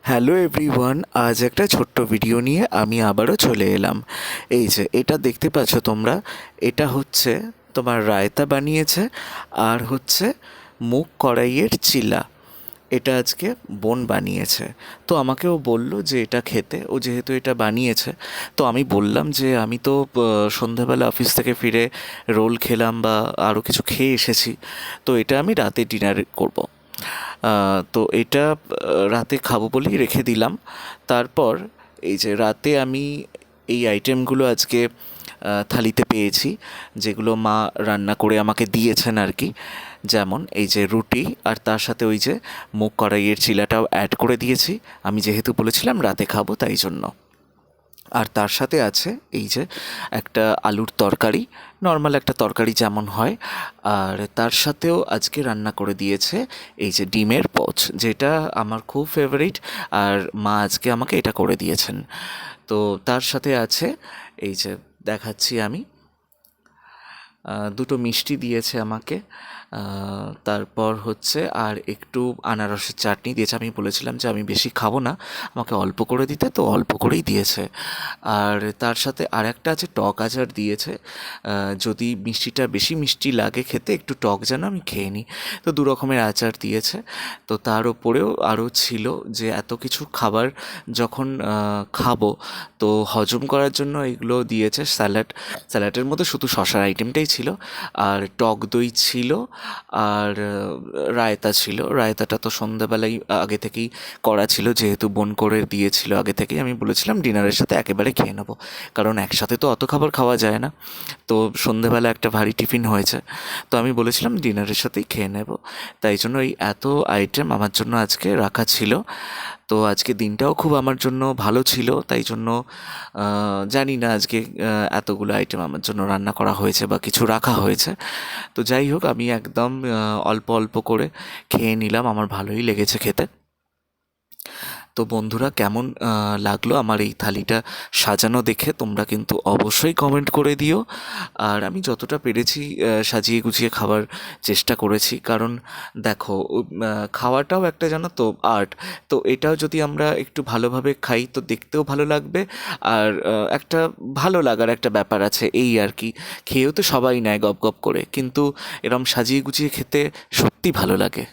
Hello everyone, আজ একটা ছোট্ট ভিডিও নিয়ে আমি আবারও চলে এলাম। এই যে এটা দেখতে পাচ্ছ তোমরা, এটা হচ্ছে তোমার রায়তা বানিয়েছে আর হচ্ছে মুগ কড়াইয়ের চিলা। এটা আজকে বোন বানিয়েছে। তো আমাকেও বলল যে এটা খেতে, ও যেহেতু এটা বানিয়েছে। তো আমি বললাম যে আমি তো সন্ধ্যাবেলা অফিস থেকে ফিরে রোল খেলাম বা আরও কিছু খেয়ে এসেছি, তো এটা আমি রাতে ডিনার করব। তো এটা রাতে খাবো বলেই রেখে দিলাম। তারপর এই যে রাতে আমি এই আইটেমগুলো আজকে থালিতে পেয়েছি, যেগুলো মা রান্না করে আমাকে দিয়েছেন আর কি। যেমন এই যে রুটি, আর তার সাথে ওই যে মুগ কড়াইয়ের চিলাটাও অ্যাড করে দিয়েছি, আমি যেহেতু বলেছিলাম রাতে খাবো তাই জন্য। আর তার সাথে আছে এই যে একটা আলুর তরকারি, নর্মাল একটা তরকারি যেমন হয়। আর তার সাথেও আজকে রান্না করে দিয়েছে এই যে ডিমের পোচ, যেটা আমার খুব ফেভারিট। আর মা আজকে আমাকে এটা করে দিয়েছেন। তো তার সাথে আছে এই যে দেখাচ্ছি আমি, দুটো মিষ্টি দিয়েছে আমাকে। তারপর হচ্ছে আর একটু আনারসের চাটনি দিয়েছে। আমি বলেছিলাম যে আমি বেশি খাবো না, আমাকে অল্প করে দিতে, তো অল্প করেই দিয়েছে। আর তার সাথে আর একটা আছে টক আচার দিয়েছে, যদি মিষ্টিটা বেশি মিষ্টি লাগে খেতে, একটু টক যেন আমি খেয়ে নিই। তো দু রকমের আচার দিয়েছে। তো তার ওপরেও আরও ছিল যে এত কিছু খাবার যখন খাবো, তো হজম করার জন্য এগুলো দিয়েছে। স্যালাডের মধ্যে শুধু শশার আইটেমটাই ছিল, আর টক দই ছিল, আর রায়তা ছিল। রায়তাটা তো সন্ধ্যাবেলায় আগে থেকেই করা ছিল, যেহেতু বোন করে দিয়েছিল আগে থেকেই। আমি বলেছিলাম ডিনারের সাথে একেবারে খেয়ে নেবো, কারণ একসাথে তো অত খাবার খাওয়া যায় না। তো সন্ধ্যেবেলা একটা ভারী টিফিন হয়েছে, তো আমি বলেছিলাম ডিনারের সাথেই খেয়ে নেব। তাই জন্য এই এত আইটেম আমার জন্য আজকে রাখা ছিল। তো আজকে দিনটাও খুব আমার জন্য ভালো ছিল, তাই জন্য জানি না আজকে এতগুলো আইটেম আমার জন্য রান্না করা হয়েছে বা কিছু রাখা হয়েছে। তো যাই হোক, আমি একদম অল্প অল্প করে খেয়ে নিলাম, আমার ভালোই লেগেছে খেতে। তো বন্ধুরা, কেমন লাগলো আমার এই থালিটা সাজানো দেখে তোমরা কিন্তু অবশ্যই কমেন্ট করে দিও। আর আমি যতটা পেরেছি সাজিয়ে গুছিয়ে খাবার চেষ্টা করেছি, কারণ দেখো খাওয়াটাও একটা জানো তো আর্ট। তো এটাও যদি আমরা একটু ভালোভাবে খাই তো দেখতেও ভালো লাগবে, আর একটা ভালো লাগার একটা ব্যাপার আছে এই আর কি। খেয়েও তো সবাই নেয় গপ গপ করে, কিন্তু এরম সাজিয়ে গুছিয়ে খেতে সত্যি ভালো লাগে।